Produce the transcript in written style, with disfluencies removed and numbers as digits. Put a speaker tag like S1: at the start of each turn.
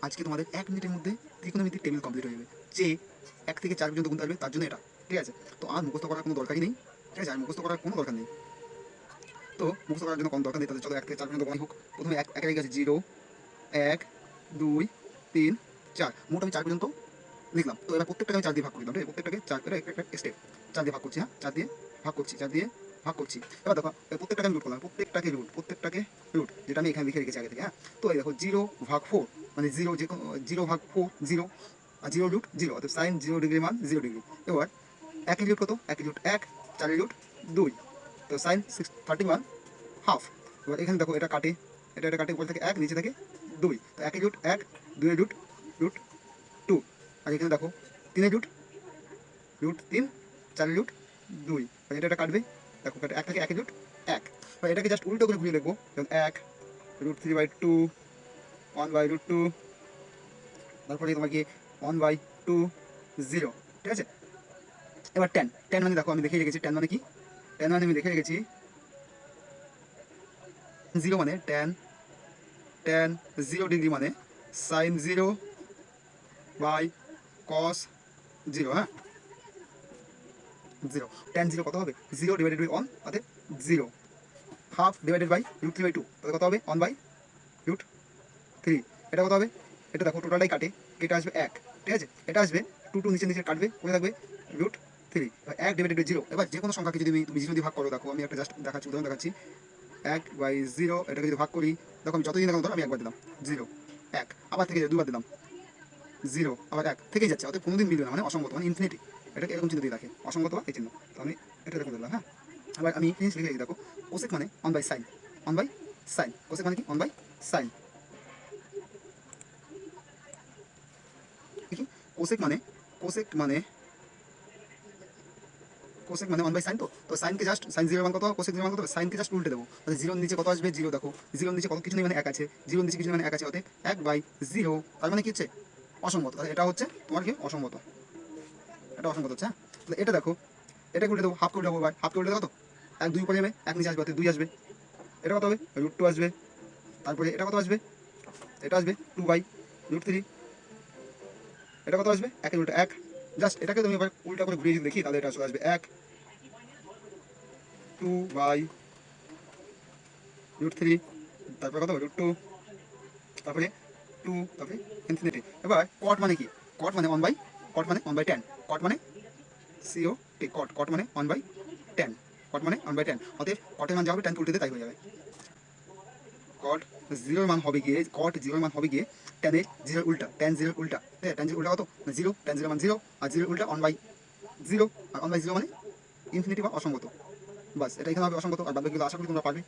S1: আজকে তোমাদের 1 মিনিটের মধ্যে ত্রিকোণমিতিক টেবিল কমপ্লিট হয়ে যাবে। যে 1 থেকে 4 পর্যন্ত গুনতে পারবে তার জন্য এটা, ঠিক আছে? তো আর মুখস্থ করার কোনো দরকারই নেই, ঠিক আছে? আর মুখস্থ করার কোনো দরকার নেই। তো মুখস্থ করার জন্য কম দরকার নেই, তাহলে চলো 1 থেকে 4 পর্যন্ত গণাই হোক। প্রথমে একের আগে আছে 0, 1, 2, 3, 4, মোট আমি 4 পর্যন্ত লিখলাম। তো এবার প্রত্যেকটাকে আমি 4 দিয়ে ভাগ করে দিলাম, ঠিক আছে? প্রত্যেকটাকে 4 করে একটা স্টেপ 4 দিয়ে ভাগ করছি, হ্যাঁ 4 দিয়ে ভাগ করছি, 4 দিয়ে ভাগ করছি। এবার দেখো প্রত্যেকটাকে আমি রুট করলাম, প্রত্যেকটাকে রুট, যেটা আমি এখানে লিখে রেখেছি আগে থেকে, হ্যাঁ? তো এই দেখো 0/4 মানে 0, যে 0/4 0, আর 0√0, অর্থাৎ সাইন 0 ডিগ্রি মান 0 ডিগ্রি। এবার 1 এর রুট কত? 1 এর রুট 1, 4 এর রুট 2, তো সাইন 31 হাফ। এবার এখানে দেখো এটা কাটে, এটা কাটে, উপর থেকে 1, নিচে থেকে 2, তো 1 এর রুট 1, 2 এর রুট রুট 2, আর এখানে দেখো 3 এর রুট রুট 3, 4 এর রুট 2, আর এটা কাটবে, দেখো কাটে 1 থেকে 1 এর রুট 1। বা এটাকে জাস্ট উল্টো করে ঘুরিয়ে লিখবো, যেমন 1 √3/2 1/√2, তারপরে তোমাকে 1/2 0, ঠিক আছে? এবার tan মানে দেখো আমি লিখে রেখেছি, tan মানে কি? tan মানে আমি লিখে রেখেছি 0 মানে tan 0 ডিগ্রি মানে সাইন 0/cos 0, হ্যাঁ 0। tan 0 কত হবে? 0/1, অর্থাৎ 0। হাফ ডিভাইডেড বাই √3/2, তাহলে কত হবে? 1/√3। এটা কত হবে? এটা দেখো টোটালটাই কাটে, কেটে আসবে 1, ঠিক আছে? এটা আসবে 2 নিচে নিচে কাটবে, কোথায় থাকবে? √3। 1/0। এবার যে কোনো সংখ্যাকে যদি তুমি 0 দিয়ে ভাগ করো, দেখো আমি একটা জাস্ট দেখাচ্ছি, উদাহরণ দেখাচ্ছি। 1/0 এটাকে যদি ভাগ করি, দেখো আমি যতদিন দেখানো ধরো আমি একবার দিলাম 0, 1, আবার থেকে দুবার দিলাম 0, আবার 1, থেকেই যাচ্ছে, অর্থাৎ কোনোদিন মিলবে না, মানে অসঙ্গত, মানে ইনফিনিটি। এটাকে এরকম চিহ্ন দিয়ে রাখে, অসঙ্গত বা এই চিহ্ন। তো আমি এটা এরকম দিলাম, হ্যাঁ? আবার আমি জিনিস লিখে রেখেছি, দেখো কোসেক মানে 1/sin, 1/sin, কোসেক মানে কি? 1/sin। দেখি কোসেক মানে কোসেক মানে কোসেক মানে 1/sin। তো সাইনকে জাস্ট সাইন 0 মান কত, কোসেক 0 মান কত, সাইনকে জাস্ট উল্টে দেবো, তাহলে 0 নিচে কত আসবে? 0, দেখো 0 নিচে কত কিছু নেই, মানে 1 আছে, 0 নিচে কিছু নেই মানে 1 আছে, অতএব 1/0, তার মানে কি হচ্ছে? অসঙ্গত। তাহলে এটা হচ্ছে তোমার কি? অসঙ্গত, এটা অসঙ্গত হচ্ছে, হ্যাঁ? তাহলে এটা দেখো, এটাকে উল্টে দেবো, হাফ করে দেবো, হাফ করে উল্টে দেবো, কত? 1 2 উপরে যাবে, 1 নিচে আসবে, অর্থাৎ 2 আসবে। এটা কত হবে? √2 আসবে। তারপরে এটা কত আসবে? এটা আসবে 2/√3। এটা কত আসবে? 1 এর উল্টা 1। জাস্ট এটাকে তুমি এবার উল্টা করে ঘুরিয়ে যদি দেখি, তাহলে এটা চলে আসবে 1, 2/√3, তারপরে কত? √2, তারপরে 2, তারপরে ইনফিনিটি। এবার কট মানে কি? কট মানে 1/tan, কট মানে COT, কট মানে 1/tan, কট মানে 1/tan, অতএব কটের মান যা হবে tan উল্টে দিয়ে তাই হয়ে যাবে। কট 0 এর মান হবে গিয়ে, কট 0 এর মান হবে গিয়ে tan এর 0 উল্টা, tan 0 উল্টা, ঠিক আছে? tan 0 উল্টা কত? 0, tan 0 মান 0, আর 0 উল্টা 1/0, আর 1/0 মানে ইনফিনিটি বা অসঙ্গত। বাস এটা এখানে হবে অসঙ্গত, আর বাদ বাকিগুলো আশা করি তোমরা পারবে।